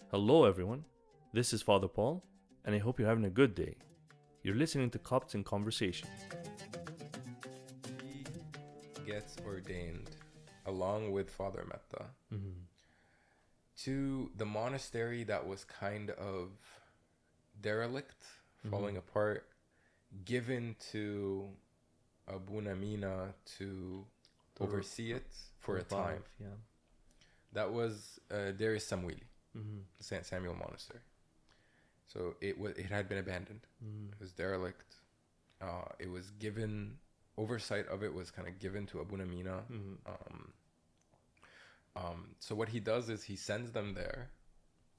Hello, everyone. This is Father Paul, and I hope you're having a good day. You're listening to Copts in Conversation. He gets ordained along with Father Metta to the monastery that was kind of derelict, falling apart, given to Abuna Mina to oversee it for a time. Yeah. That was Deir Samuili, St. Samuel Monastery. So it had been abandoned. It was derelict. It was given, oversight of it was kind of given to Abuna Mina. So what he does is he sends them there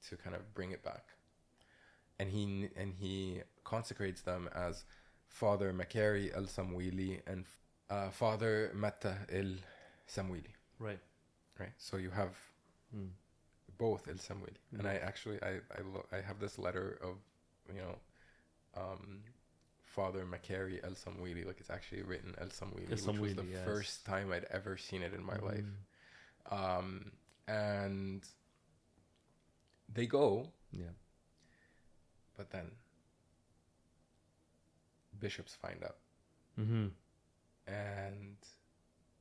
to kind of bring it back. And he consecrates them as Father Makary el Samwili and Father Metta el Samwili. Right. Right. So you have both El Samwili. And I actually I have this letter of, Father Makary El Samwili, like it's actually written El Samwili, which was the first time I'd ever seen it in my life. And they go. Yeah. But then bishops find out. And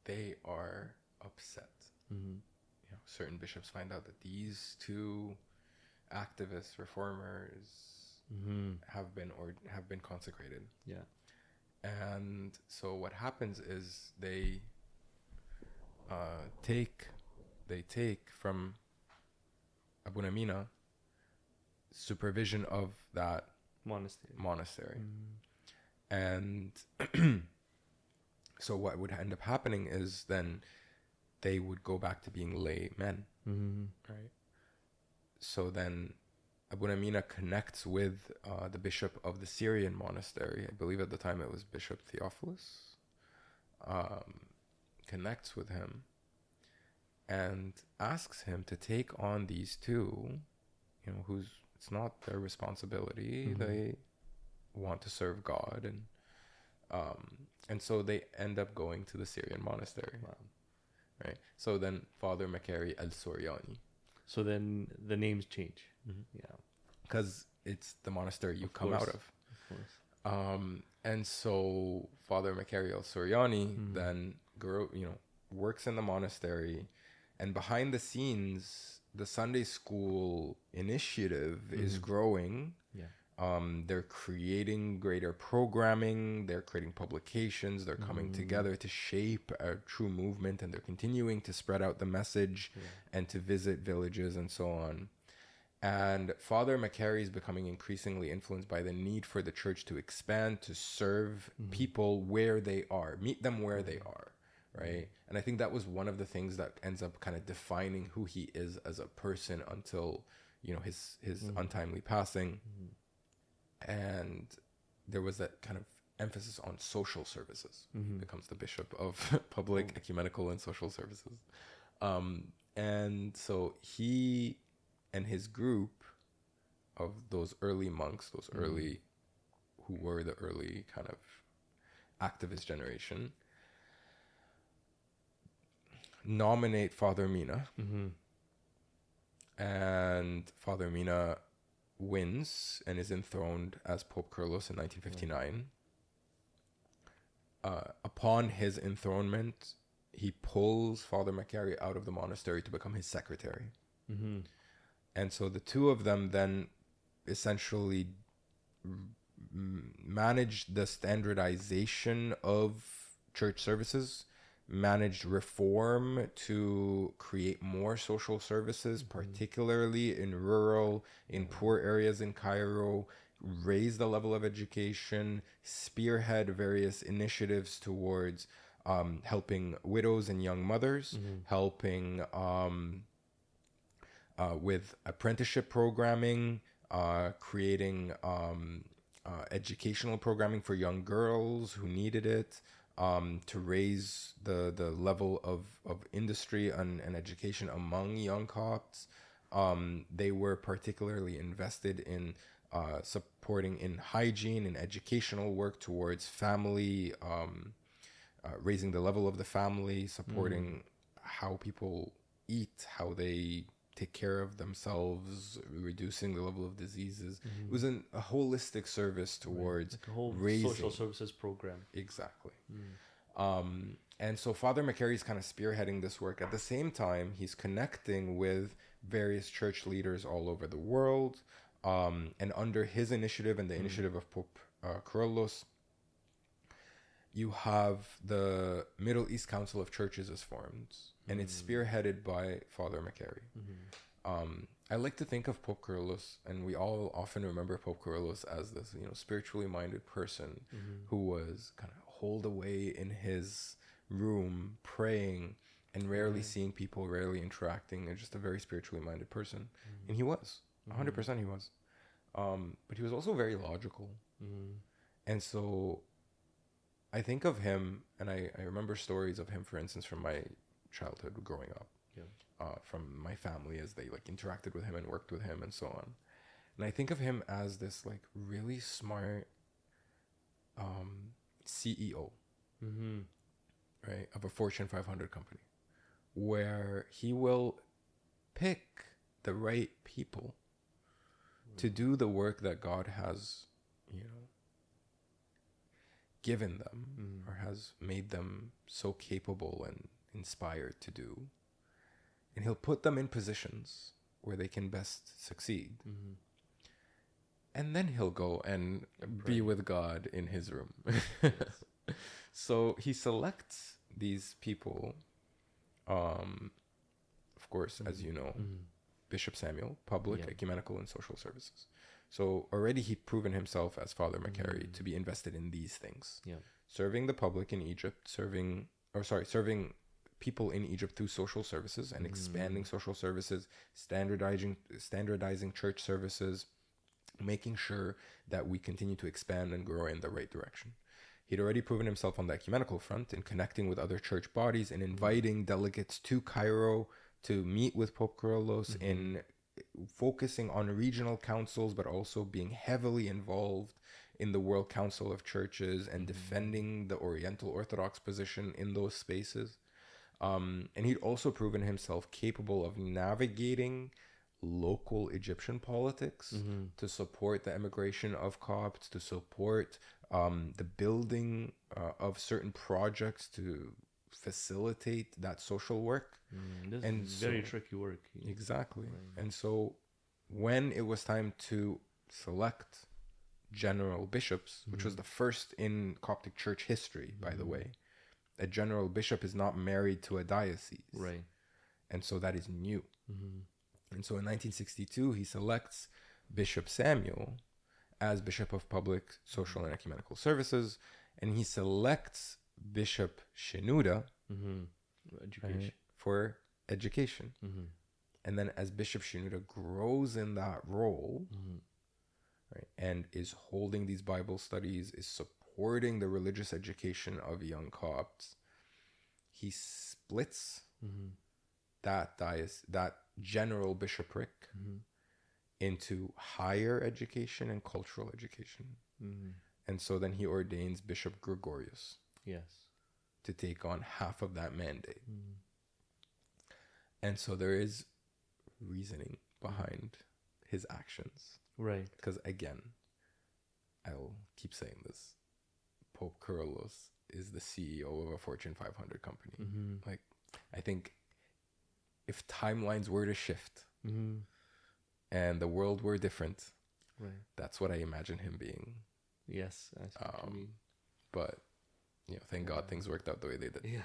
they are upset. Certain bishops find out that these two activists, reformers, have been consecrated. Yeah. And so what happens is they take from Abuna Mina supervision of that monastery. And so what would end up happening is then they would go back to being lay men, right? So then Abuna Mina connects with the bishop of the Syrian monastery. I believe at the time it was Bishop Theophilus. Connects with him and asks him to take on these two, it's not their responsibility. They want to serve God, and so they end up going to the Syrian monastery. Wow. Right. So then Father Makary El Soriani. So then the names change. Yeah. Because it's the monastery you come out of. Of course. And so Father Makary El Soriani then works in the monastery, and behind the scenes, the Sunday school initiative is growing. Yeah. They're creating greater programming, they're creating publications, they're coming together to shape a true movement, and they're continuing to spread out the message and to visit villages and so on. And Father Makary is becoming increasingly influenced by the need for the church to expand, to serve people where they are, meet them where they are, right? And I think that was one of the things that ends up kind of defining who he is as a person until, his untimely passing. And there was that kind of emphasis on social services. Becomes the bishop of public, ecumenical, and social services. And so he and his group of those early monks, who were the early kind of activist generation, nominate Father Mina. And Father Mina wins and is enthroned as Pope Kyrillos in 1959. Upon his enthronement, he pulls Father Makary out of the monastery to become his secretary. And so the two of them then essentially managed the standardization of church services, managed reform to create more social services, particularly in rural, in poor areas in Cairo, raise the level of education, spearhead various initiatives towards helping widows and young mothers, helping with apprenticeship programming, creating educational programming for young girls who needed it, to raise the level of industry and education among young Copts. They were particularly invested in supporting in hygiene and educational work towards family, raising the level of the family, supporting how people eat, how they take care of themselves, reducing the level of diseases. It was a holistic service towards like a whole raising social services program. Exactly. And so Father McCary is kind of spearheading this work. At the same time, he's connecting with various church leaders all over the world. And under his initiative and the initiative of Pope Kyrillos, you have the Middle East Council of Churches is formed, and it's spearheaded by Father McCary. I like to think of Pope Kyrillos, and we all often remember Pope Kyrillos as this, spiritually minded person who was kind of holed away in his room praying and rarely seeing people, rarely interacting, and just a very spiritually minded person. And he was 100% he was, but he was also very logical. And so I think of him, and I remember stories of him, for instance, from my childhood growing up, from my family as they like interacted with him and worked with him and so on. And I think of him as this like really smart CEO, right, of a Fortune 500 company, where he will pick the right people to do the work that God has, given them or has made them so capable and inspired to do. And he'll put them in positions where they can best succeed. And then he'll go and be with God in his room. So he selects these people, of course, as you know, Bishop Samuel, public, ecumenical, and social services. So already he'd proven himself as Father McCary to be invested in these things. Serving the public in Egypt, serving people in Egypt through social services and expanding social services, standardizing church services, making sure that we continue to expand and grow in the right direction. He'd already proven himself on the ecumenical front in connecting with other church bodies and inviting delegates to Cairo to meet with Pope Kyrillos, in focusing on regional councils, but also being heavily involved in the World Council of Churches and defending the Oriental Orthodox position in those spaces. And he'd also proven himself capable of navigating local Egyptian politics to support the emigration of Copts, to support the building of certain projects to facilitate that social work. This is very tricky work. Exactly. Right. And so when it was time to select general bishops, which was the first in Coptic church history, by the way, a general bishop is not married to a diocese. Right. And so that is new. And so in 1962, he selects Bishop Samuel as Bishop of Public, Social, and Ecumenical Services. And he selects Bishop Shenouda for education. And then as Bishop Shenouda grows in that role, right, and is holding these Bible studies, is supporting the religious education of young Copts, he splits that general bishopric into higher education and cultural education. And so then he ordains Bishop Gregorius to take on half of that mandate. And so there is reasoning behind his actions. Right. Because again, I'll keep saying this, Pope Kyrillos is the CEO of a Fortune 500 company. Like, I think if timelines were to shift and the world were different, that's what I imagine him being. Yes. I see what you mean. But, thank God things worked out the way they did. Yeah.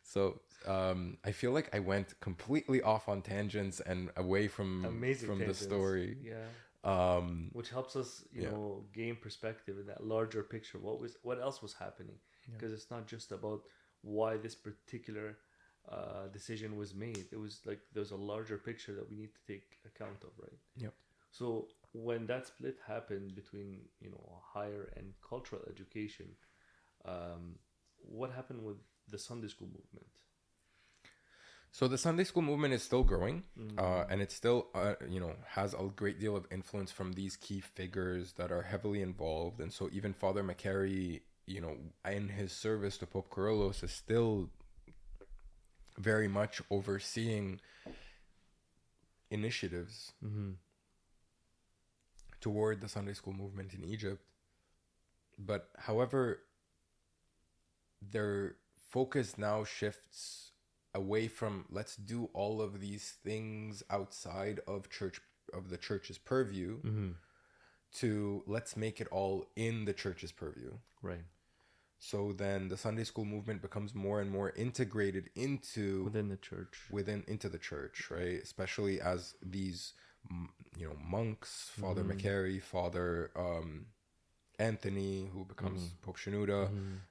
So I feel like I went completely off on tangents and away from the story. Yeah. Which helps us, gain perspective in that larger picture. What else was happening? Because it's not just about why this particular decision was made. It was like there's a larger picture that we need to take account of, right? Yep. So when that split happened between higher and cultural education, what happened with the Sunday school movement? So the Sunday school movement is still growing, and it still, has a great deal of influence from these key figures that are heavily involved. And so even Father McCary, in his service to Pope Kyrillos, is still very much overseeing initiatives Mm-hmm. toward the Sunday school movement in Egypt. But however, their focus now shifts away from let's do all of these things outside of the church's purview, Mm-hmm. to let's make it all in the church's purview. Right. So then the Sunday school movement becomes more and more integrated into the church. Into the church, right? Especially as these, monks, Father McCary, Father Anthony, who becomes Pope Shenouda,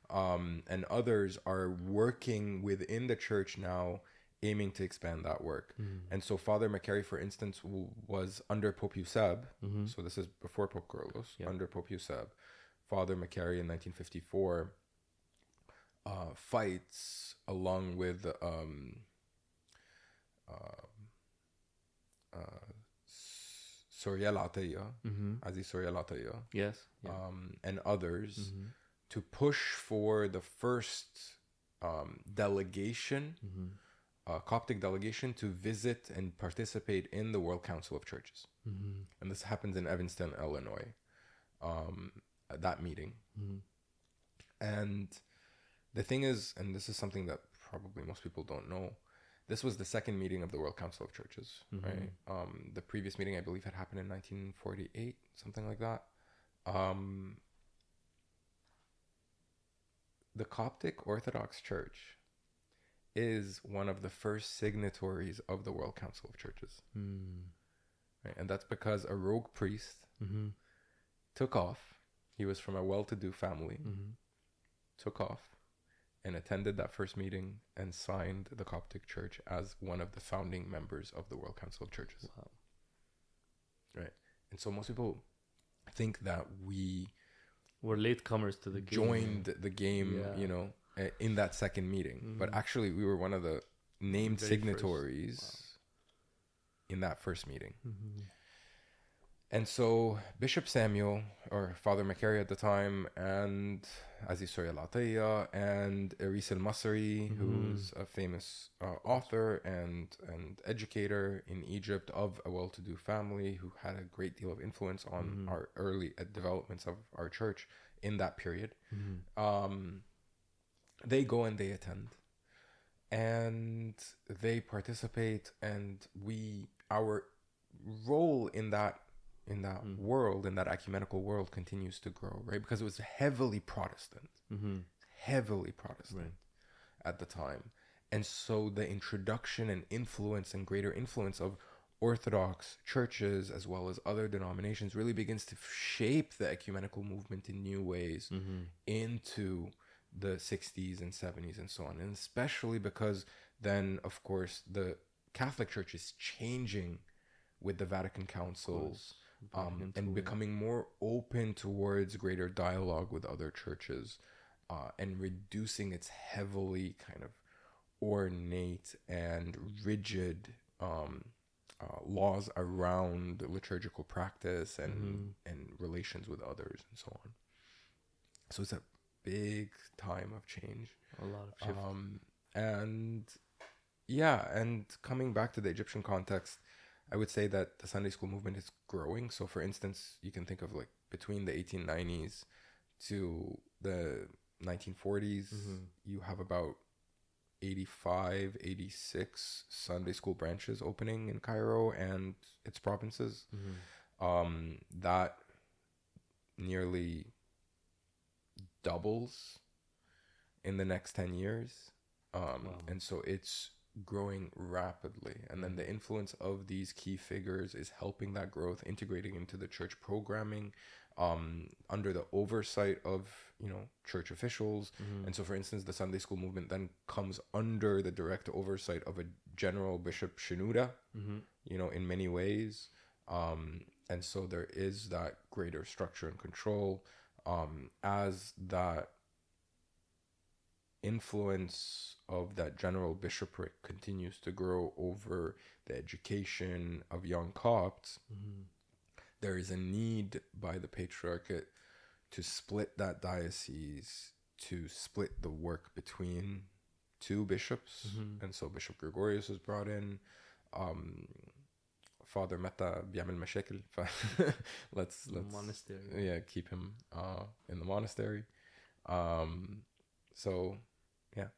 and others are working within the church now, aiming to expand that work. And so Father McCary, for instance, was under Pope Euseb. So this is before Pope Carlos. Under Pope Euseb, Father McCary in 1954 fights along with Soriel Ataya, Aziz Soriel Ataya, Yes. and others to push for the first delegation, Coptic delegation, to visit and participate in the World Council of Churches. And this happens in Evanston, Illinois, at that meeting. And the thing is, and this is something that probably most people don't know, this was the second meeting of the World Council of Churches, right? The previous meeting, I believe, had happened in 1948, something like that. The Coptic Orthodox Church is one of the first signatories of the World Council of Churches. Right? And that's because a rogue priest took off. He was from a well-to-do family, took off, and attended that first meeting and signed the Coptic Church as one of the founding members of the World Council of Churches. Wow. Right. And so most people think that we're latecomers to the game. Joined the game, in that second meeting. But actually, we were one of the named signatories in that first meeting. And so Bishop Samuel, or Father McCary at the time, and Aziz Soriel Ataya, and Eris El-Masri, who's a famous author and educator in Egypt of a well-to-do family who had a great deal of influence on our early developments of our church in that period. They go and they attend. And they participate, and our role in that world, in that ecumenical world, continues to grow, right? Because it was heavily Protestant, at the time. And so the introduction and influence and greater influence of Orthodox churches as well as other denominations really begins to shape the ecumenical movement in new ways into the 60s and 70s and so on. And especially because then, of course, the Catholic Church is changing with the Vatican Councils, and becoming more open towards greater dialogue with other churches, and reducing its heavily kind of ornate and rigid laws around liturgical practice and relations with others and so on. So it's a big time of change. A lot of shift. And coming back to the Egyptian context, I would say that the Sunday school movement is growing. So for instance, you can think of like between the 1890s to the 1940s, you have about 85, 86 Sunday school branches opening in Cairo and its provinces. That nearly doubles in the next 10 years. And so it's growing rapidly, and then the influence of these key figures is helping that growth, integrating into the church programming, under the oversight of church officials. And so for instance, the Sunday school movement then comes under the direct oversight of a general Bishop Shenouda, in many ways. And so there is that greater structure and control, as that influence of that general bishopric continues to grow over the education of young Copts. There is a need by the Patriarchate to split that diocese, to split the work between two bishops. And so Bishop Gregorius was brought in, father متى بيعمل مشاكل let's monastery. keep him in the monastery. So yeah.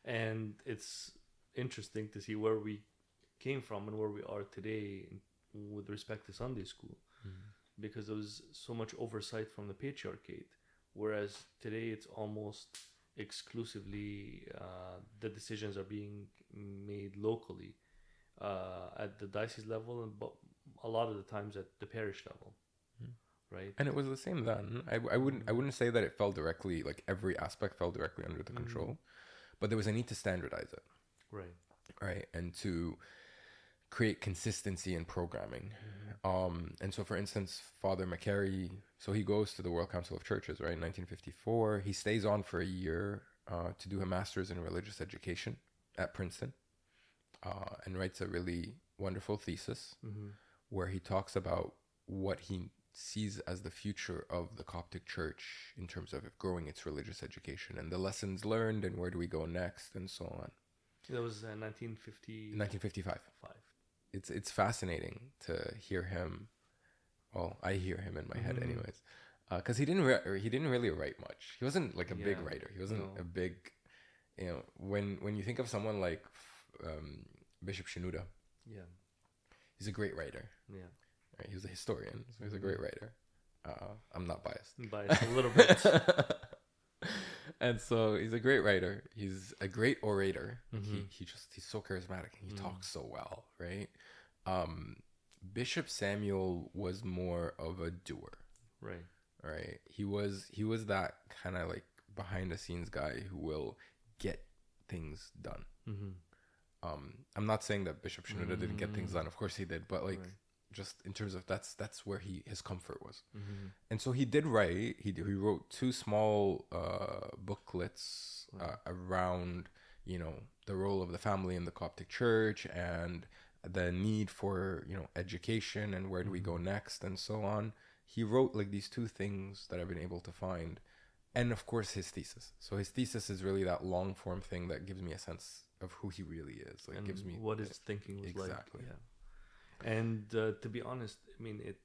And it's interesting to see where we came from and where we are today with respect to Sunday school, because there was so much oversight from the patriarchate, whereas today it's almost exclusively the decisions are being made locally at the diocese level, but a lot of the times at the parish level, right? And it was the same then. I wouldn't say that it fell directly, like every aspect fell directly under the control, but there was a need to standardize it, right, and to create consistency in programming. And so, for instance, Father McCary, so he goes to the World Council of Churches, right, in 1954. He stays on for a year to do a master's in religious education at Princeton, and writes a really wonderful thesis where he talks about what he sees as the future of the Coptic Church in terms of growing its religious education and the lessons learned and where do we go next and so on. That was 1955. It's fascinating to hear him. Well, I hear him in my head anyways, because he didn't really write much. He wasn't like a big writer. He wasn't a big, when you think of someone like Bishop Shenouda, he's a great writer. Right? He was a historian, so he's a great writer. I'm not biased. Biased a little bit. And so he's a great writer. He's a great orator. He's so charismatic and he talks so well, right? Bishop Samuel was more of a doer. Right. He was that kind of like behind the scenes guy who will get things done. I'm not saying that Bishop Shenouda didn't get things done. Of course he did, but like just in terms of that's where his comfort was. And so he did write. He wrote 2 small booklets around the role of the family in the Coptic Church and the need for education and where do we go next and so on. He wrote like these 2 things that I've been able to find, and of course his thesis. So his thesis is really that long form thing that gives me a sense of who he really is. Like and gives me what his thinking was exactly. like. And to be honest, I mean, it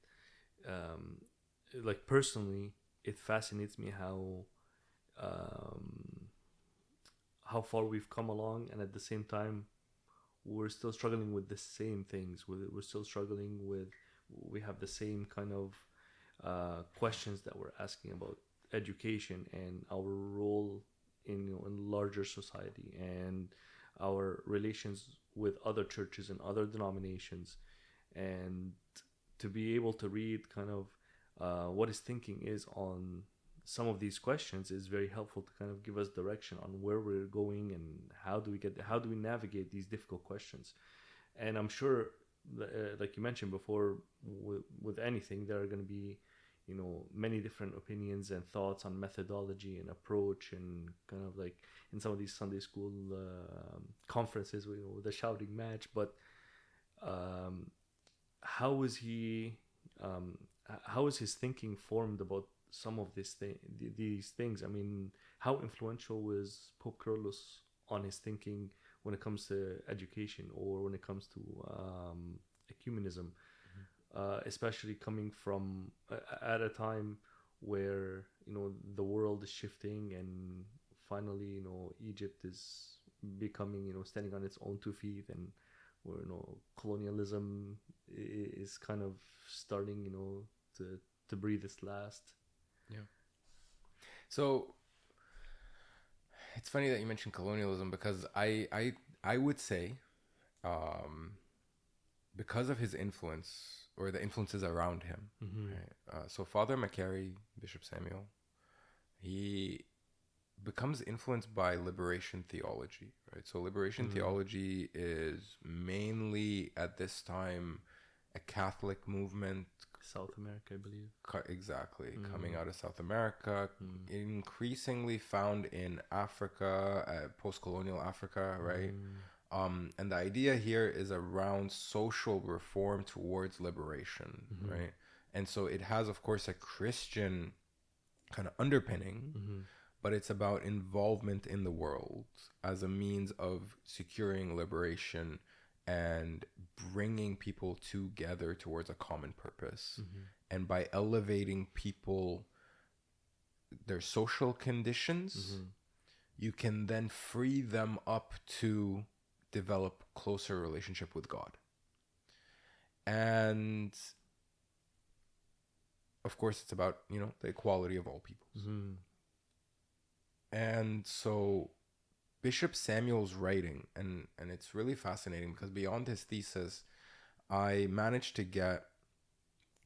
like personally, it fascinates me how far we've come along, and at the same time, we're still struggling with the same things. We're still struggling with. We have the same kind of questions that we're asking about education and our role in larger society and our relations with other churches and other denominations. And to be able to read kind of what his thinking is on some of these questions is very helpful to kind of give us direction on where we're going and how do we navigate these difficult questions. And I'm sure, like you mentioned before, with anything there are going to be many different opinions and thoughts on methodology and approach, and kind of like in some of these Sunday school conferences with the shouting match. But how is his thinking formed about some of these things? I mean, how influential was Pope Kyrillos on his thinking when it comes to education or when it comes to ecumenism, especially coming from at a time where the world is shifting and finally Egypt is becoming standing on its own 2 feet, and where colonialism is kind of starting to breathe its last. So it's funny that you mentioned colonialism, because I would say because of his influence or the influences around him, right? So Father McCary, Bishop Samuel, he becomes influenced by liberation theology, right? So liberation theology is mainly at this time a Catholic movement, South America, I believe. Exactly, coming out of South America, increasingly found in Africa, post-colonial Africa, right? And the idea here is around social reform towards liberation, right? And so it has, of course, a Christian kind of underpinning, but it's about involvement in the world as a means of securing liberation and bringing people together towards a common purpose. And by elevating people, their social conditions, you can then free them up to develop closer relationship with God. And of course, it's about, the equality of all peoples. And so Bishop Samuel's writing, and it's really fascinating because beyond his thesis, I managed to get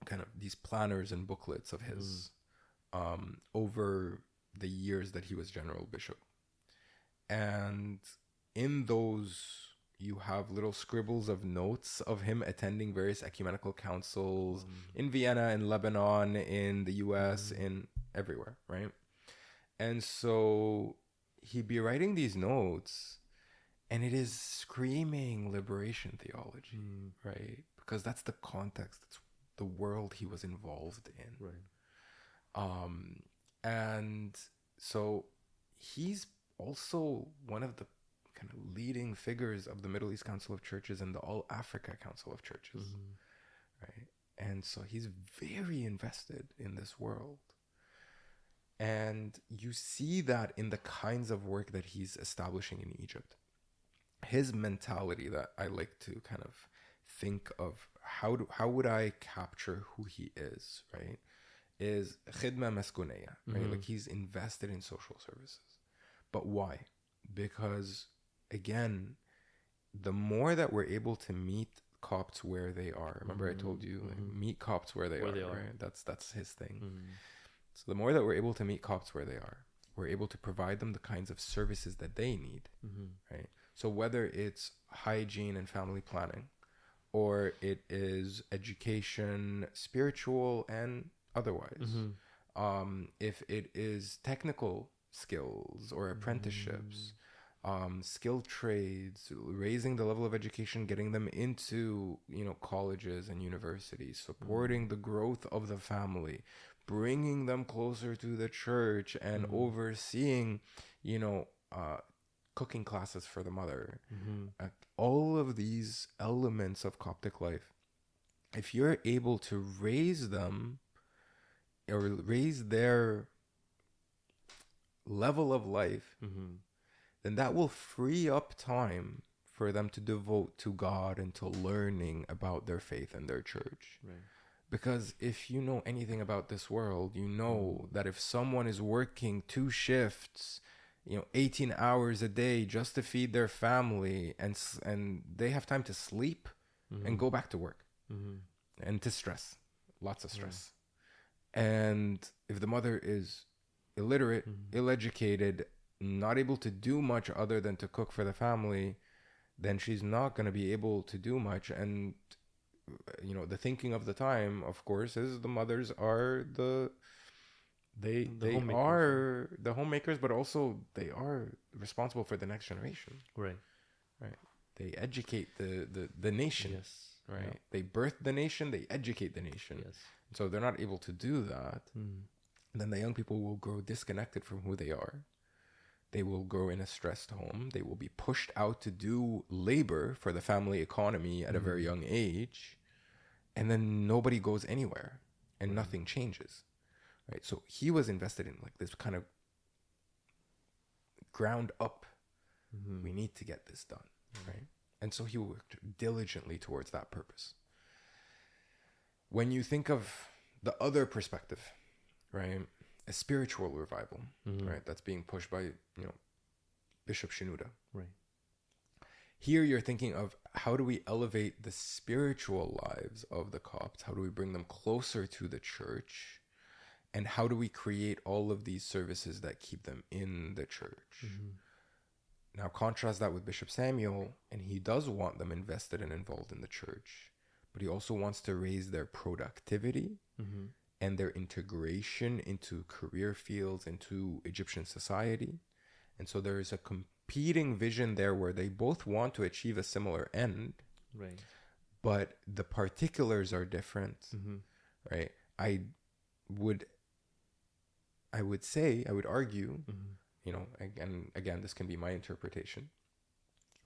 kind of these planners and booklets of his over the years that he was general bishop. And in those, you have little scribbles of notes of him attending various ecumenical councils in Vienna, in Lebanon, in the US, in everywhere, right? And so he'd be writing these notes, and it is screaming liberation theology, right? Because that's the context, that's the world he was involved in. Right. And so he's also one of the kind of leading figures of the Middle East Council of Churches and the All Africa Council of Churches, right? And so he's very invested in this world. And you see that in the kinds of work that he's establishing in Egypt. His mentality that I like to kind of think of, how would I capture who he is, right? Is khidma maskuneya, right? Like he's invested in social services. But why? Because again, the more that we're able to meet Copts where they are, remember I told you, like, meet Copts where they are, right? That's his thing. So the more that we're able to meet Copts where they are, we're able to provide them the kinds of services that they need, right? So whether it's hygiene and family planning, or it is education, spiritual and otherwise, if it is technical skills or apprenticeships, skilled trades, raising the level of education, getting them into, colleges and universities, supporting the growth of the family, bringing them closer to the church, and overseeing, cooking classes for the mother. All of these elements of Coptic life, if you're able to raise them or raise their level of life, then that will free up time for them to devote to God and to learning about their faith and their church. Right. Because if you know anything about this world, you know that if someone is working 2 shifts, 18 hours a day just to feed their family, and they have time to sleep and go back to work and to stress, lots of stress. And if the mother is illiterate, ill-educated, not able to do much other than to cook for the family, then she's not going to be able to do much. And the thinking of the time, of course, is the mothers are the are the homemakers, but also they are responsible for the next generation. Right. They educate the nation. Yes. Right. Yeah. They birth the nation. They educate the nation. Yes. So they're not able to do that. Then the young people will grow disconnected from who they are. They will grow in a stressed home. They will be pushed out to do labor for the family economy at a very young age. And then nobody goes anywhere and nothing changes. Right. So he was invested in like this kind of ground up. We need to get this done. Right. And so he worked diligently towards that purpose. When you think of the other perspective, right, a spiritual revival, right, that's being pushed by, Bishop Shenouda. Right. Here you're thinking of how do we elevate the spiritual lives of the Copts? How do we bring them closer to the church? And how do we create all of these services that keep them in the church? Now contrast that with Bishop Samuel, and he does want them invested and involved in the church, but he also wants to raise their productivity and their integration into career fields, into Egyptian society. And so there is a competing vision there where they both want to achieve a similar end, right? But the particulars are different, right? I would argue, again, this can be my interpretation,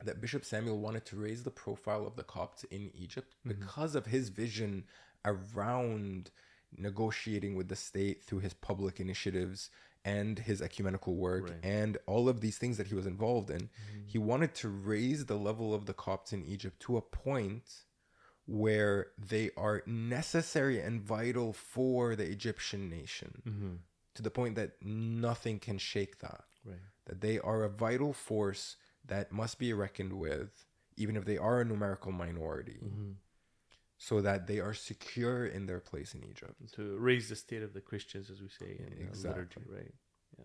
that Bishop Samuel wanted to raise the profile of the Copts in Egypt because of his vision around negotiating with the state through his public initiatives and his ecumenical work and all of these things that he was involved in. He wanted to raise the level of the Copts in Egypt to a point where they are necessary and vital for the Egyptian nation, to the point that nothing can shake that. That they are a vital force that must be reckoned with, even if they are a numerical minority, so that they are secure in their place in Egypt. To raise the state of the Christians, as we say in liturgy, right? Yeah.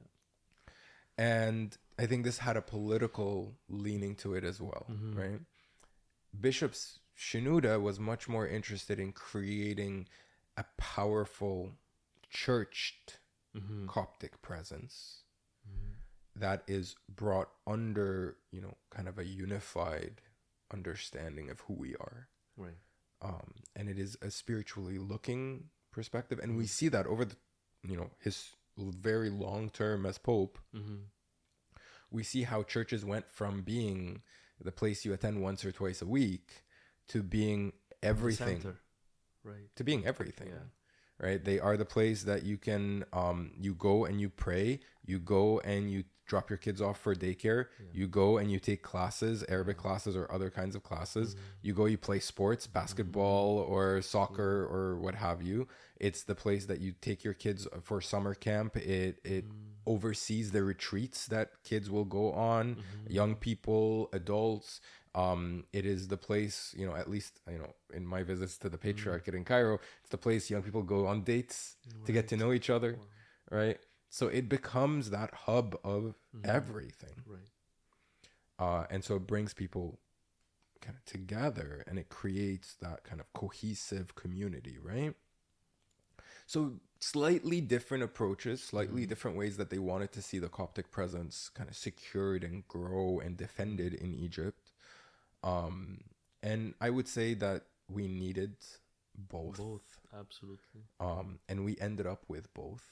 And I think this had a political leaning to it as well, right? Bishop Shenouda was much more interested in creating a powerful churched Coptic presence that is brought under, kind of a unified understanding of who we are. Right. And it is a spiritually looking perspective. And we see that over the, his very long term as Pope. We see how churches went from being the place you attend once or twice a week to being everything. Right. To being everything. Yeah. Right. They are the place that you can, you go and you pray, you go and you drop your kids off for daycare, you go and you take classes, Arabic classes or other kinds of classes, you go, you play sports, basketball or soccer or what have you. It's the place that you take your kids for summer camp. It oversees the retreats that kids will go on, young people, adults. It is the place, at least, in my visits to the Patriarchate in Cairo, it's the place young people go on dates to get to know each other, right? So it becomes that hub of everything. Right. And so it brings people kind of together and it creates that kind of cohesive community, right? So slightly different approaches, slightly different ways that they wanted to see the Coptic presence kind of secured and grow and defended in Egypt. And I would say that we needed both. Both, absolutely. And we ended up with both.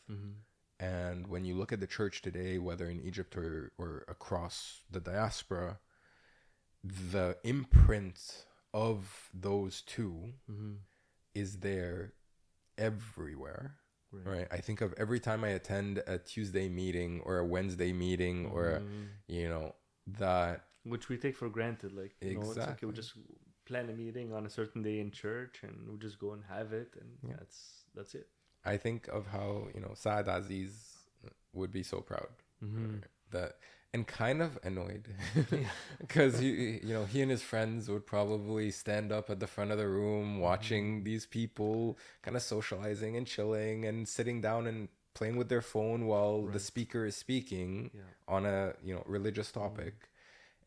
And when you look at the church today, whether in Egypt or across the diaspora, the imprint of those two is there everywhere. Right. I think of every time I attend a Tuesday meeting or a Wednesday meeting or, that. Which we take for granted. Like, exactly. It's like we just plan a meeting on a certain day in church and we just go and have it. And that's it. I think of how, Saad Aziz would be so proud that, and kind of annoyed because he and his friends would probably stand up at the front of the room watching these people kind of socializing and chilling and sitting down and playing with their phone while the speaker is speaking on a, religious topic.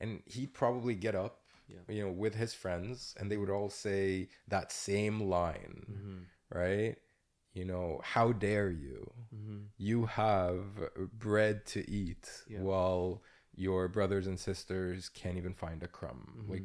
And he'd probably get up, with his friends and they would all say that same line, right? How dare you? You have bread to eat while your brothers and sisters can't even find a crumb. Like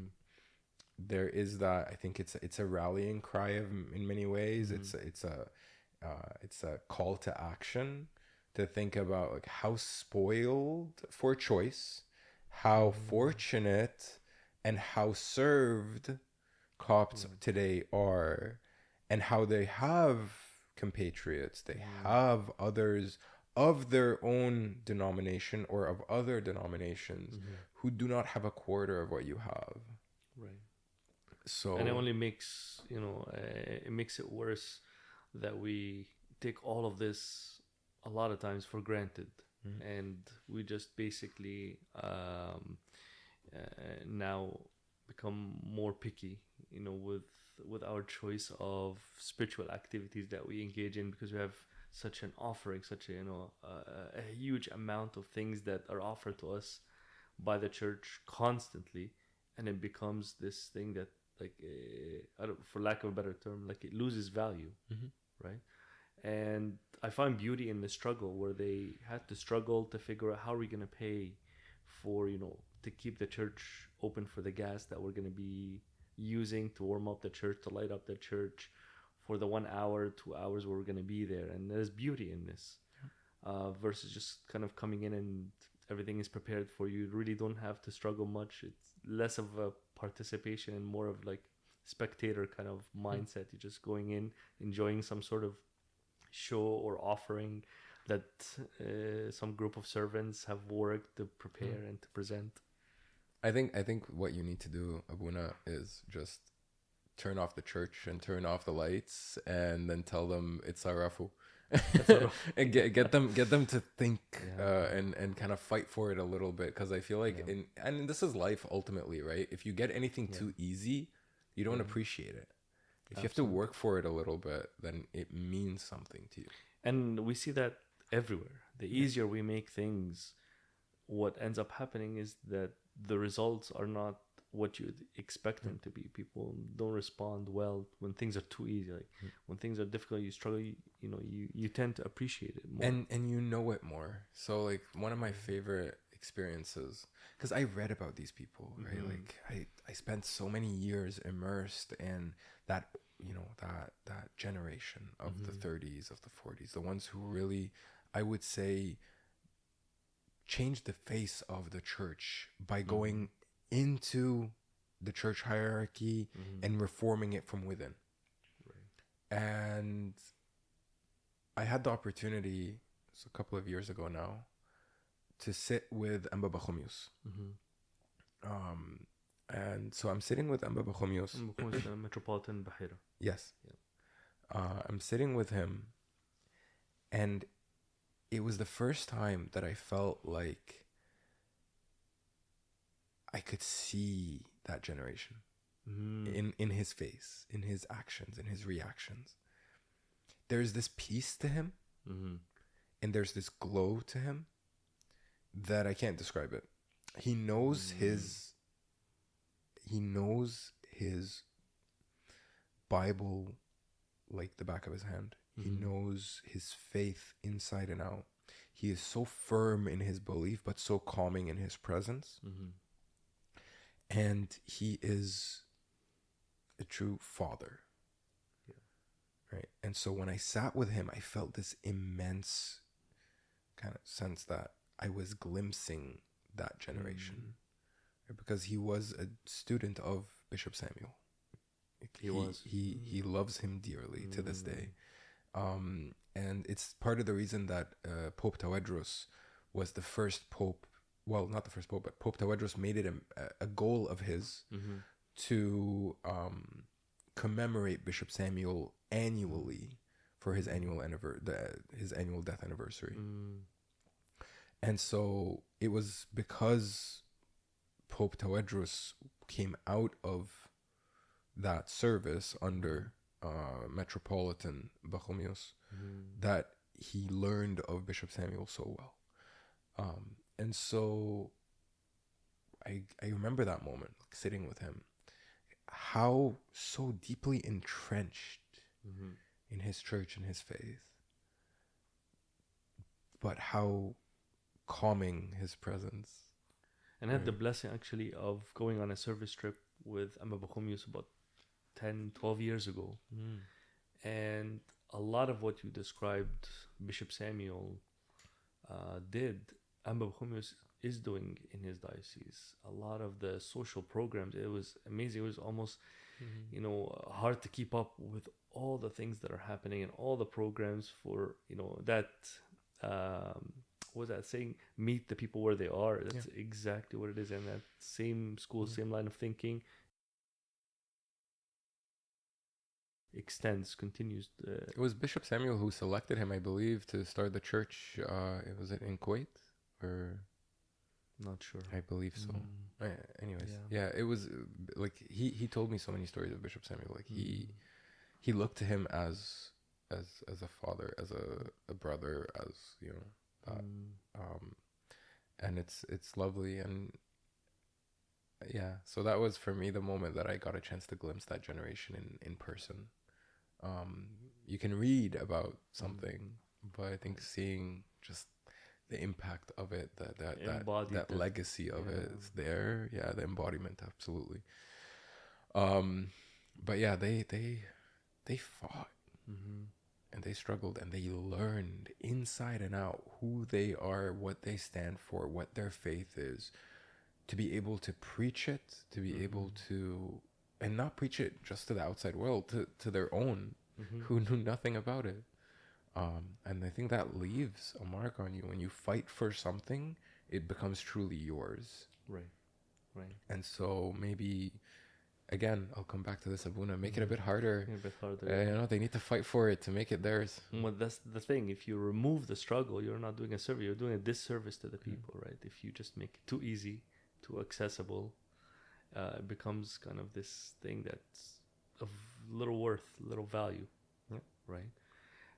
there is that. I think it's a rallying cry in many ways. It's a call to action to think about like how spoiled for choice, how fortunate, and how served Copts today are, and how they have compatriots, they have others of their own denomination or of other denominations who do not have a quarter of what you have. Right. So, and it only makes it makes it worse that we take all of this a lot of times for granted, and we just basically now become more picky, with our choice of spiritual activities that we engage in, because we have such an offering, such a huge amount of things that are offered to us by the church constantly, and it becomes this thing that, like, for lack of a better term, like it loses value, right? And I find beauty in the struggle, where they had to struggle to figure out how are we going to pay for, to keep the church open for the gas that we're going to be using to warm up the church, to light up the church for the 1 hour, 2 hours where we're going to be there. And there's beauty in this, versus just kind of coming in and everything is prepared for you. You really don't have to struggle much. It's less of a participation and more of like spectator kind of mindset. You're just going in, enjoying some sort of show or offering that some group of servants have worked to prepare and to present. I think what you need to do, Abuna, is just turn off the church and turn off the lights, and then tell them it's Sarafu. And get them to think and kind of fight for it a little bit, because I feel like and this is life ultimately, right? If you get anything too easy, you don't appreciate it. If you have to work for it a little bit, then it means something to you. And we see that everywhere. The easier we make things, what ends up happening is that the results are not what you'd expect them to be. People don't respond well when things are too easy. Like when things are difficult, you struggle. You tend to appreciate it more, and you know it more. So like one of my favorite experiences, because I read about these people, right? Like I spent so many years immersed in that, that generation of the 30s, of the 40s, the ones who really, I would say, changed the face of the church by going into the church hierarchy and reforming it from within. Right. And I had the opportunity, it's a couple of years ago now, to sit with Amba Bachomius. And so I'm sitting with Amba Bachomius. Metropolitan Bahira. Yes. Yeah. I'm sitting with him, and it was the first time that I felt like I could see that generation in his face, in his actions, in his reactions. There's this peace to him, and there's this glow to him that I can't describe it. He knows his Bible like the back of his hand. He knows his faith inside and out. He is so firm in his belief, but so calming in his presence. And he is a true father. Right. And so when I sat with him, I felt this immense kind of sense that I was glimpsing that generation. Right? Because he was a student of Bishop Samuel. He loves him dearly to this day. And it's part of the reason that Pope Tawadros was the first pope. Well, not the first pope, but Pope Tawadros made it a goal of his to commemorate Bishop Samuel annually for his annual death anniversary. And so it was because Pope Tawadros came out of that service under Metropolitan Bachomius that he learned of Bishop Samuel so well. And so I remember that moment, like, sitting with him, how so deeply entrenched in his church and his faith, but how calming his presence. And I had the blessing actually of going on a service trip with Amba Bachomius about 10, 12 years ago. And a lot of what you described Bishop Samuel did, Amba Bachomius is doing in his diocese. A lot of the social programs, it was amazing. It was almost, hard to keep up with all the things that are happening and all the programs for, that, what was that saying? Meet the people where they are. That's exactly what it is. And that same school, same line of thinking continues. It was Bishop Samuel who selected him, I believe, to start the church. Was it in Kuwait or? Not sure. I believe so. Anyways, it was like he told me so many stories of Bishop Samuel. Like he looked to him as a father, as a brother, as that. And it's lovely, and so that was for me the moment that I got a chance to glimpse that generation in person. You can read about something, but I think seeing just the impact of it, that legacy of it is there. Yeah, the embodiment, absolutely. But yeah, they fought, and they struggled, and they learned inside and out who they are, what they stand for, what their faith is, to be able to preach it, to be able to, and not preach it just to the outside world, to their own, who knew nothing about it. And I think that leaves a mark on you. When you fight for something, it becomes truly yours. Right. And so maybe, again, I'll come back to this, Abuna, make it a bit harder. They need to fight for it to make it theirs. Well, that's the thing. If you remove the struggle, you're not doing a service. You're doing a disservice to the people, right? If you just make it too easy, too accessible, it becomes kind of this thing that's of little worth, little value, right?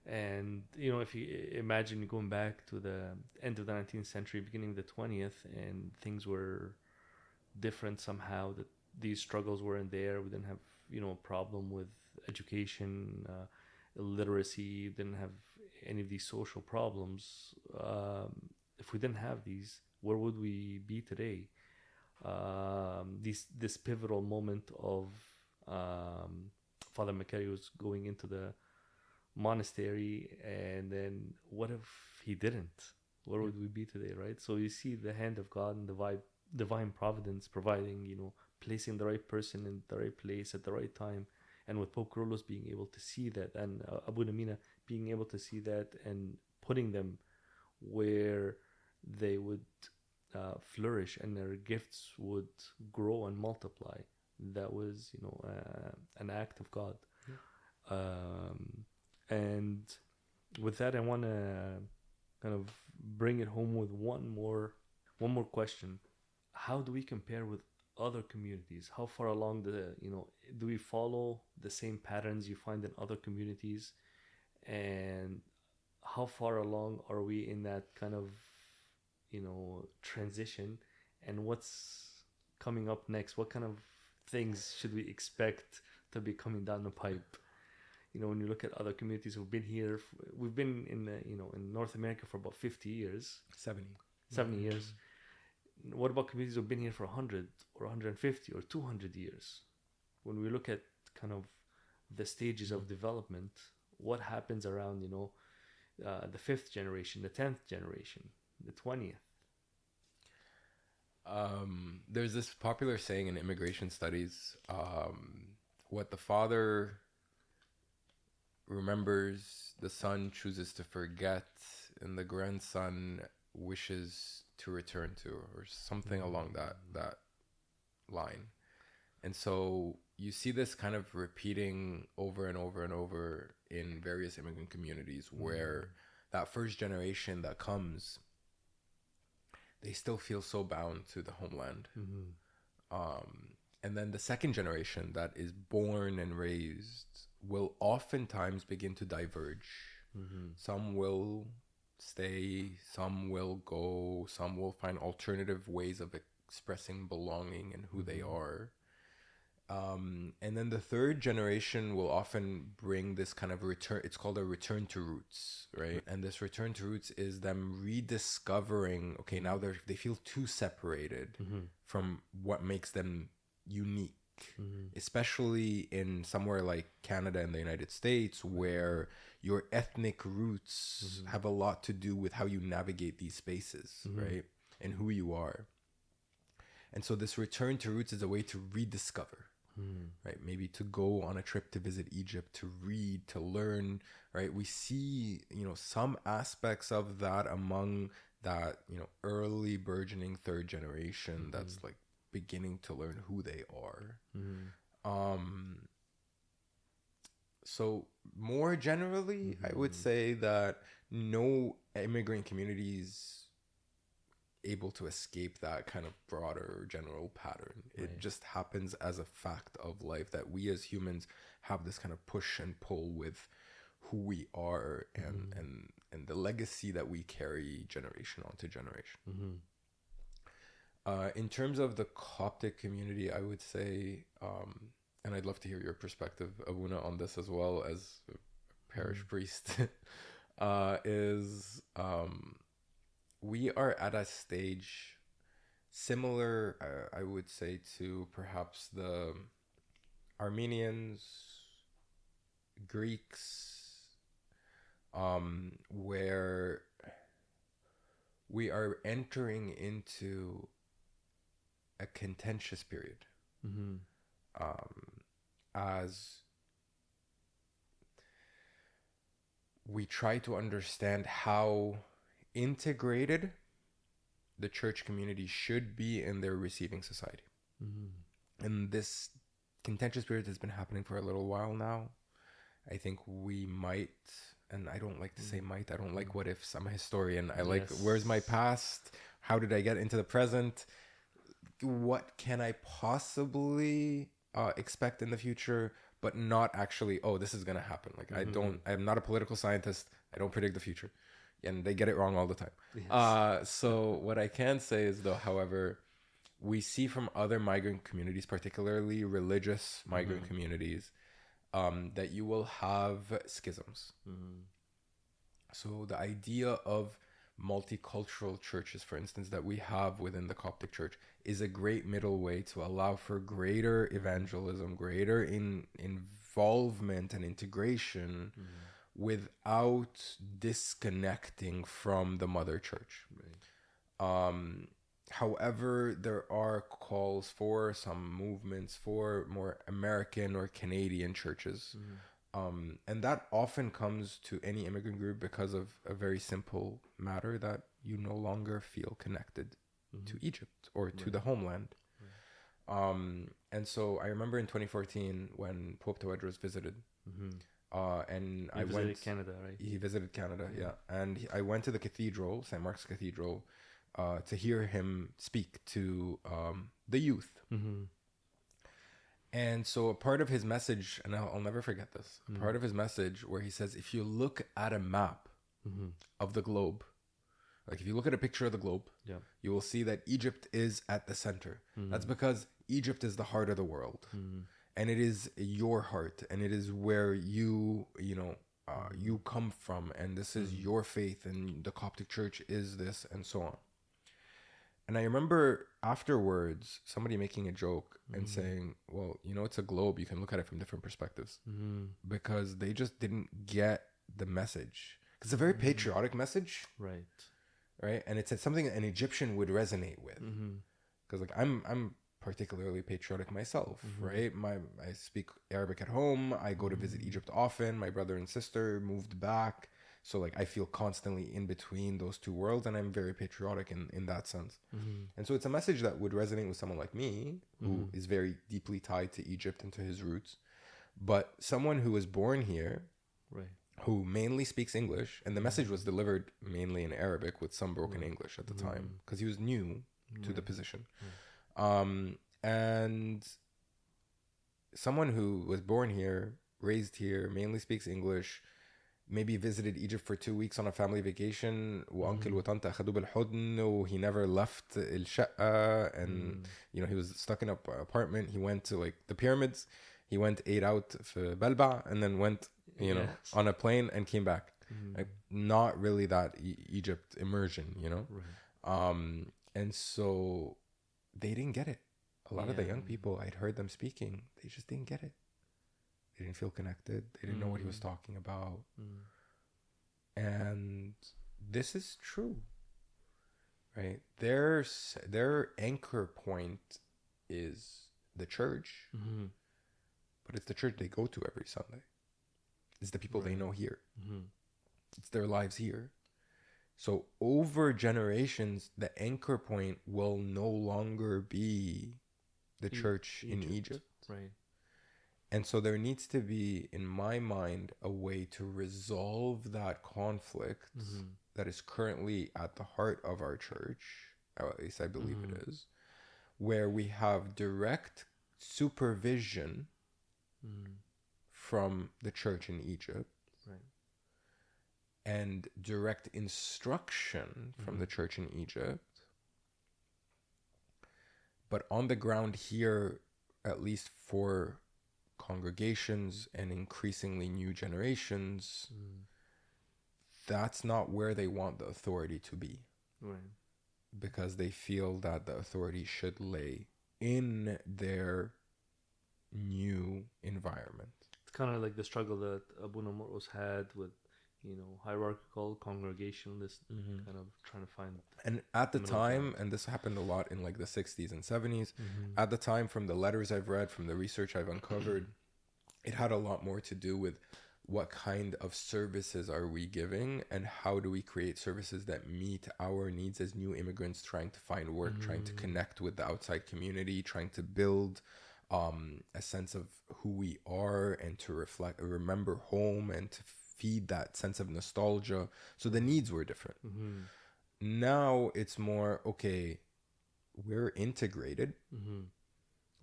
And, if you imagine going back to the end of the 19th century, beginning of the 20th, and things were different somehow, that these struggles weren't there. We didn't have, a problem with education, illiteracy, didn't have any of these social problems. If we didn't have these, where would we be today? This pivotal moment of Father Macarius going into the monastery, and then what if he didn't? Where would we be today, right? So you see the hand of God and divine providence providing, placing the right person in the right place at the right time, and with Pope Carlos being able to see that, and Abu Namina being able to see that, and putting them where they would flourish and their gifts would grow and multiply. That was, an act of God. And with that, I want to kind of bring it home with one more question. How do we compare with other communities? How far along do we follow the same patterns you find in other communities? And how far along are we in that kind of, transition? And what's coming up next? What kind of things should we expect to be coming down the pipe? When you look at other communities who've been here, we've been in in North America for about 50 years. 70 years. What about communities who've been here for 100 or 150 or 200 years? When we look at kind of the stages of development, what happens around, the 5th generation, the 10th generation, the 20th? There's this popular saying in immigration studies, what the father remembers, the son chooses to forget, and the grandson wishes to return to, or something along that line. And so you see this kind of repeating over and over and over in various immigrant communities, where that first generation that comes, they still feel so bound to the homeland. And then the second generation that is born and raised will oftentimes begin to diverge. Some will stay, some will go, some will find alternative ways of expressing belonging and who they are. And then the third generation will often bring this kind of return. It's called a return to roots, right? And this return to roots is them rediscovering, okay, now they feel too separated from what makes them unique. Especially in somewhere like Canada and the United States, where your ethnic roots have a lot to do with how you navigate these spaces, right? And who you are. And so this return to roots is a way to rediscover, right? Maybe to go on a trip to visit Egypt, to read, to learn, right? We see, some aspects of that among that, early burgeoning third generation that's like beginning to learn who they are. So more generally, I would say that no immigrant community is able to escape that kind of broader general pattern. It just happens as a fact of life that we as humans have this kind of push and pull with who we are and the legacy that we carry generation onto generation. In terms of the Coptic community, I would say, and I'd love to hear your perspective, Abuna, on this as well as a parish priest, is we are at a stage similar, I would say, to perhaps the Armenians, Greeks, where we are entering into a contentious period. As we try to understand how integrated the church community should be in their receiving society. And this contentious period has been happening for a little while now. I think we might, and I don't like to say might, I don't like what ifs. I'm a historian. I like, where's my past? How did I get into the present? What can I possibly expect in the future, but not actually, oh, this is going to happen. Like, I'm not a political scientist. I don't predict the future. And they get it wrong all the time. Yes. So what I can say is, though, however, we see from other migrant communities, particularly religious migrant communities, that you will have schisms. So the idea of multicultural churches, for instance, that we have within the Coptic Church is a great middle way to allow for greater evangelism, greater involvement and integration without disconnecting from the mother church. However, there are calls for some movements for more American or Canadian churches. And that often comes to any immigrant group because of a very simple matter that you no longer feel connected to Egypt or to the homeland. And so I remember in 2014 when Pope Tawadros visited, and he visited Canada, right? He visited Canada, yeah. And I went to the cathedral, St. Mark's Cathedral, to hear him speak to the youth. And so a part of his message, and I'll never forget this, part of his message where he says, if you look at a map of the globe, like if you look at a picture of the globe, you will see that Egypt is at the center. That's because Egypt is the heart of the world. And it is your heart, and it is where you come from, and this is your faith, and the Coptic Church is this, and so on. And I remember afterwards somebody making a joke and saying, well, it's a globe. You can look at it from different perspectives. Because they just didn't get the message. It's a very patriotic message. Right? And it's something an Egyptian would resonate with. Because I'm particularly patriotic myself, right? I speak Arabic at home. I go to visit Egypt often. My brother and sister moved back. So like I feel constantly in between those two worlds, and I'm very patriotic in that sense. And so it's a message that would resonate with someone like me, who is very deeply tied to Egypt and to his roots. But someone who was born here, who mainly speaks English, and the message was delivered mainly in Arabic with some broken English at the time, because he was new to the position. And someone who was born here, raised here, mainly speaks English, maybe visited Egypt for 2 weeks on a family vacation, وأنكل وطنط أخدوه بالحضن, he never left الشقة, and he was stuck in an apartment. He went to like the pyramids, he ate out في بلبع, and then went on a plane and came back. Like, not really that Egypt immersion, and so they didn't get it. A lot of the young people, I'd heard them speaking, they just didn't get it. They didn't feel connected. They didn't know what he was talking about. And this is true, right? Their anchor point is the church, but it's the church they go to every Sunday. It's the people they know here. It's their lives here. So over generations, the anchor point will no longer be the church in Egypt. Right. And so there needs to be, in my mind, a way to resolve that conflict that is currently at the heart of our church, or at least I believe it is, where we have direct supervision from the church in Egypt, and direct instruction from the church in Egypt. But on the ground here, at least for congregations and increasingly new generations, that's not where they want the authority to be. Because they feel that the authority should lay in their new environment. It's kind of like the struggle that Abu Namurus had with hierarchical, congregationalist, kind of trying to find. And at the time, ground. and this happened a lot in like the 60s and 70s, Mm-hmm. at the time, from the letters I've read, from the research I've uncovered, it had a lot more to do with what kind of services are we giving and how do we create services that meet our needs as new immigrants trying to find work, trying to connect with the outside community, trying to build a sense of who we are and to remember home and to feed that sense of nostalgia. So the needs were different. Mm-hmm. Now it's more, okay, we're integrated. Mm-hmm.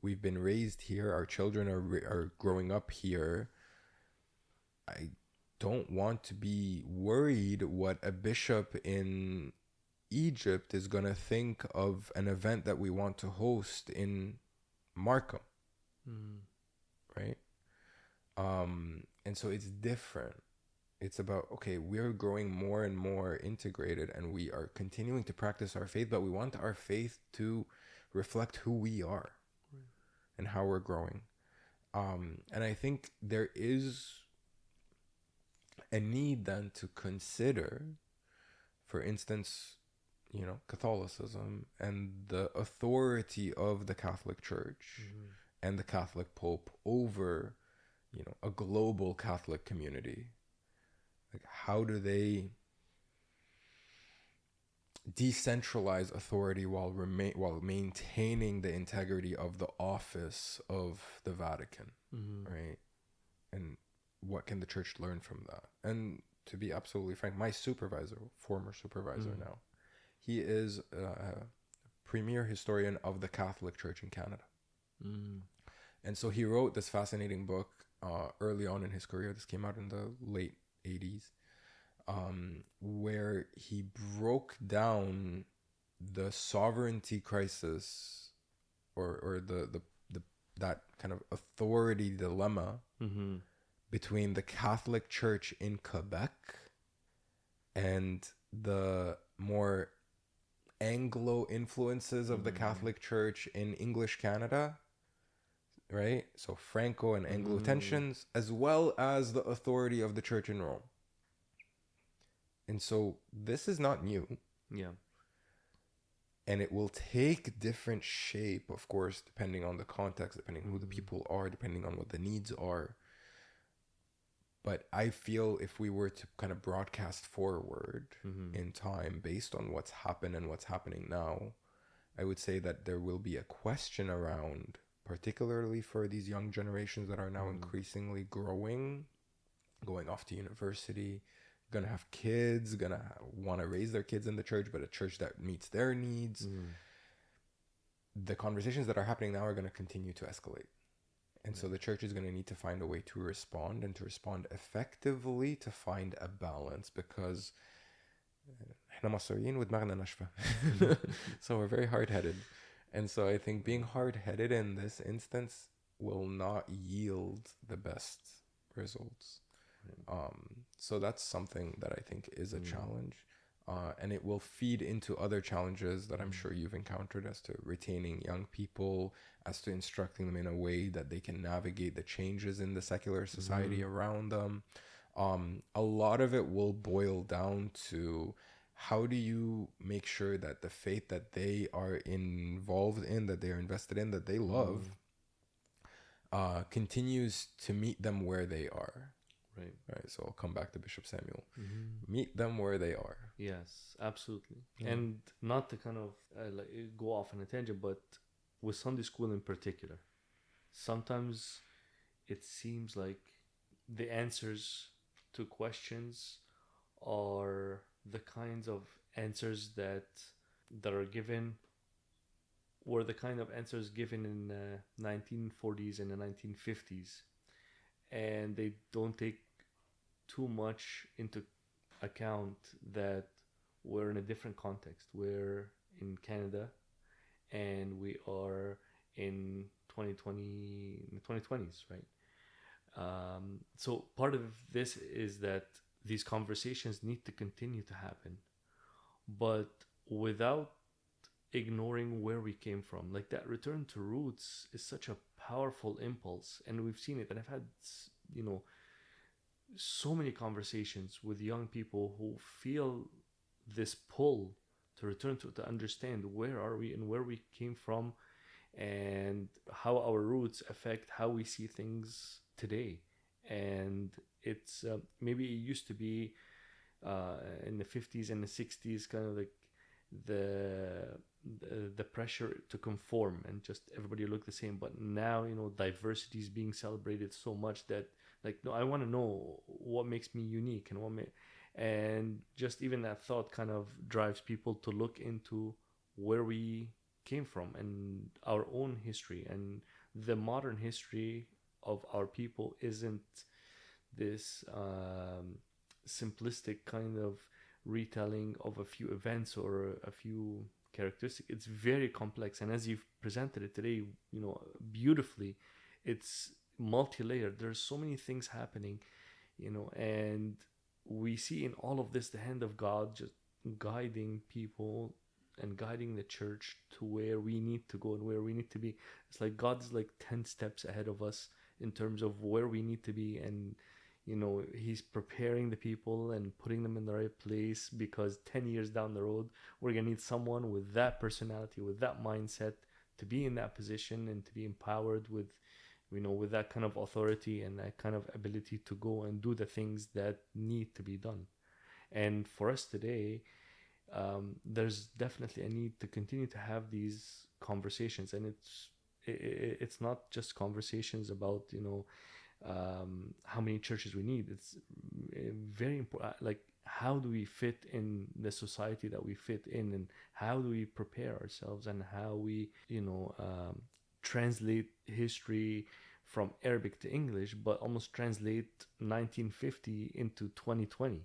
We've been raised here. Our children are growing up here. I don't want to be worried what a bishop in Egypt is going to think of an event that we want to host in Markham. Right? And so it's different. It's about, okay, we're growing more and more integrated and we are continuing to practice our faith, but we want our faith to reflect who we are and how we're growing. And I think there is a need then to consider, for instance, Catholicism and the authority of the Catholic Church and the Catholic Pope over, a global Catholic community. Like, how do they decentralize authority while maintaining the integrity of the office of the Vatican, right? And what can the church learn from that? And to be absolutely frank, my former supervisor now, he is a premier historian of the Catholic Church in Canada. And so he wrote this fascinating book early on in his career. This came out in the late 80s, where he broke down the sovereignty crisis or the that kind of authority dilemma between the Catholic Church in Quebec and the more Anglo influences of the Catholic Church in English Canada, right? So Franco and Anglo tensions, as well as the authority of the Church in Rome. And so this is not new. Yeah. And it will take different shape, of course, depending on the context, depending on who the people are, depending on what the needs are. But I feel if we were to kind of broadcast forward in time based on what's happened and what's happening now, I would say that there will be a question around, particularly for these young generations that are now increasingly growing, going off to university, gonna have kids, gonna want to raise their kids in the church, but a church that meets their needs. The conversations that are happening now are going to continue to escalate. And so the church is going to need to find a way to respond and to respond effectively to find a balance, because so we're very hard-headed. And so I think being hard-headed in this instance will not yield the best results. So that's something that I think is a challenge. And it will feed into other challenges that I'm sure you've encountered, as to retaining young people, as to instructing them in a way that they can navigate the changes in the secular society around them. A lot of it will boil down to, how do you make sure that the faith that they are involved in, that they are invested in, that they love, continues to meet them where they are. Right. So I'll come back to Bishop Samuel. Meet them where they are. Yes, absolutely. Yeah. And not to kind of go off on a tangent, but with Sunday school in particular, sometimes it seems like the answers to questions are the kinds of answers that are given, were the kind of answers given in the 1940s and the 1950s, and they don't take too much into account that we're in a different context. We're in Canada and we are in 2020s, right? So part of this is that these conversations need to continue to happen, but without ignoring where we came from. Like, that return to roots is such a powerful impulse, and we've seen it. And I've had, so many conversations with young people who feel this pull to return to understand where are we and where we came from, and how our roots affect how we see things today. And it's maybe it used to be in the 50s and the 60s, kind of like the, the pressure to conform and just everybody look the same. But now, diversity is being celebrated so much that, like, no, I want to know what makes me unique, and and just even that thought kind of drives people to look into where we came from and our own history. And the modern history of our people isn't this simplistic kind of retelling of a few events or a few characteristics. It's very complex, and as you've presented it today, beautifully, it's multi-layered. There's so many things happening, and we see in all of this the hand of God just guiding people and guiding the church to where we need to go and where we need to be. It's like God's like 10 steps ahead of us in terms of where we need to be. And he's preparing the people and putting them in the right place, because 10 years down the road we're going to need someone with that personality, with that mindset, to be in that position and to be empowered with with that kind of authority and that kind of ability to go and do the things that need to be done. And for us today, there's definitely a need to continue to have these conversations. And it's not just conversations about how many churches we need. It's very important, like, how do we fit in the society that we fit in, and how do we prepare ourselves, and how we translate history from Arabic to English, but almost translate 1950 into 2020.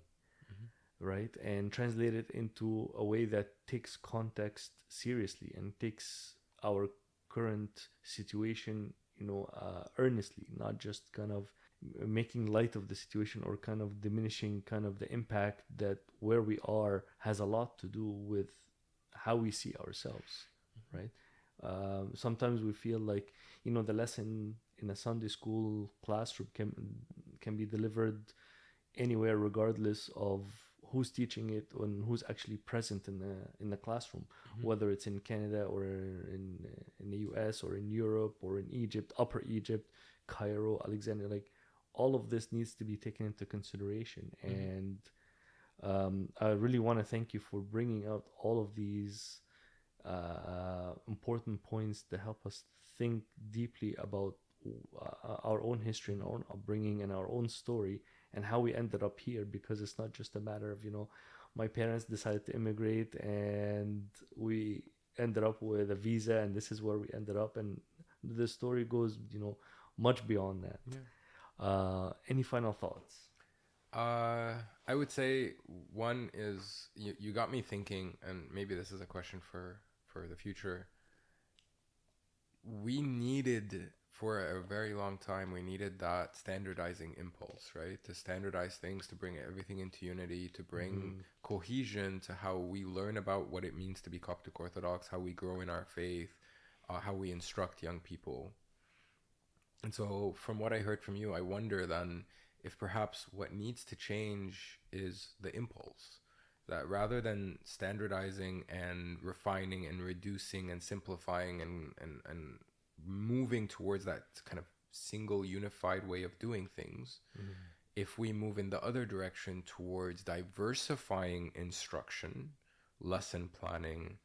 Right? And translate it into a way that takes context seriously and takes our current situation earnestly, not just kind of making light of the situation or kind of diminishing kind of the impact that where we are has a lot to do with how we see ourselves, right? Sometimes we feel like the lesson in a Sunday school classroom can be delivered anywhere, regardless of who's teaching it and who's actually present in the classroom, whether it's in Canada or in the US or in Europe or in Egypt, Upper Egypt, Cairo, Alexandria. Like, all of this needs to be taken into consideration. And I really want to thank you for bringing out all of these important points to help us think deeply about our own history and our own upbringing and our own story, and how we ended up here. Because it's not just a matter of my parents decided to immigrate and we ended up with a visa and this is where we ended up. And the story goes much beyond that. Any final thoughts? I would say one is you got me thinking, and maybe this is a question for the future. We needed, for a very long time, we needed that standardizing impulse, right? To standardize things, to bring everything into unity, to bring cohesion to how we learn about what it means to be Coptic Orthodox, how we grow in our faith, how we instruct young people. And so from what I heard from you, I wonder then if perhaps what needs to change is the impulse. That rather than standardizing and refining and reducing and simplifying and moving towards that kind of single unified way of doing things, if we move in the other direction towards diversifying instruction, lesson planning,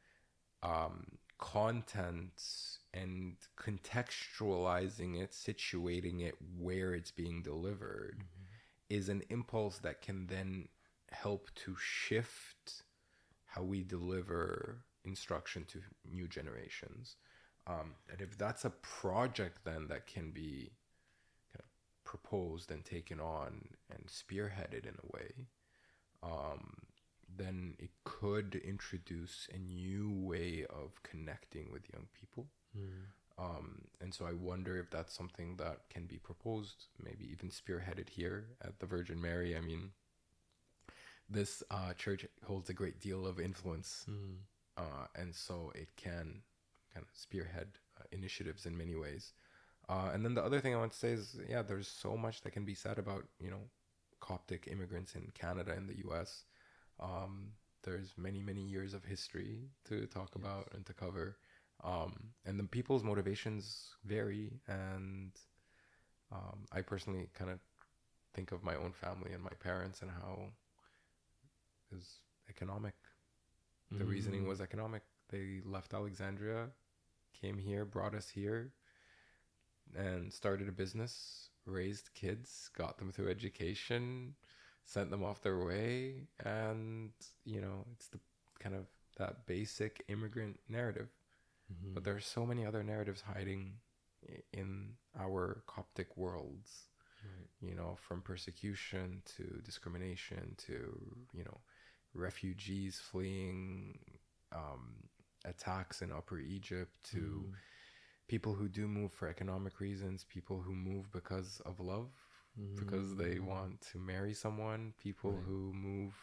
content, and contextualizing it, situating it where it's being delivered, is an impulse that can then help to shift how we deliver instruction to new generations. And if that's a project then that can be kind of proposed and taken on and spearheaded in a way, then it could introduce a new way of connecting with young people. And so I wonder if that's something that can be proposed, maybe even spearheaded here at the Virgin Mary. I mean, this church holds a great deal of influence, and so it can kind of spearhead initiatives in many ways. And then the other thing I want to say is, there's so much that can be said about, Coptic immigrants in Canada and the US. There's many years of history to talk about and to cover. And the people's motivations vary. And I personally kind of think of my own family and my parents and how it was economic. The reasoning was economic. They left Alexandria, came here, brought us here, and started a business, raised kids, got them through education, sent them off their way. And, it's the kind of that basic immigrant narrative. But there are so many other narratives hiding in our Coptic worlds, from persecution to discrimination to, refugees fleeing attacks in Upper Egypt to people who do move for economic reasons, people who move because of love, because they want to marry someone, people who move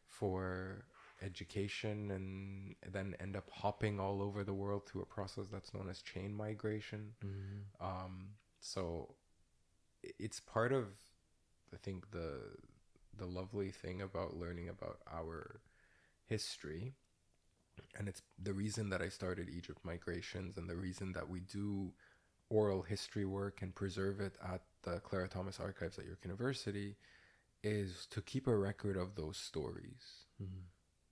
for education and then end up hopping all over the world through a process that's known as chain migration. So it's part of, I think, the lovely thing about learning about our history. And it's the reason that I started Egypt Migrations, and the reason that we do oral history work and preserve it at the Clara Thomas Archives at York University, is to keep a record of those stories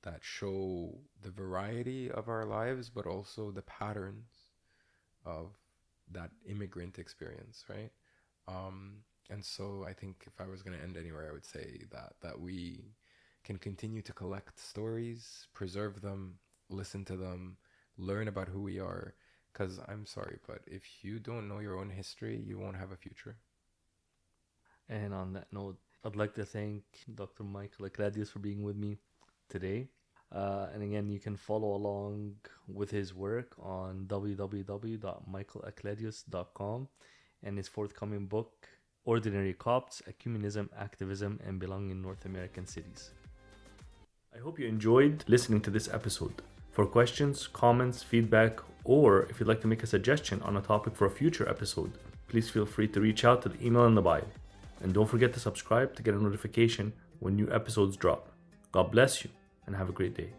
that show the variety of our lives, but also the patterns of that immigrant experience, right? And so I think if I was going to end anywhere, I would say that we can continue to collect stories, preserve them, listen to them, learn about who we are. Because I'm sorry, but if you don't know your own history, you won't have a future. And on that note, I'd like to thank Dr. Michael Akladius for being with me today. And again, you can follow along with his work on www.michaelakladius.com and his forthcoming book, Ordinary Copts, Ecumenism, Activism, and Belonging in North American Cities. I hope you enjoyed listening to this episode. For questions, comments, feedback, or if you'd like to make a suggestion on a topic for a future episode, please feel free to reach out to the email in the bio. And don't forget to subscribe to get a notification when new episodes drop. God bless you and have a great day.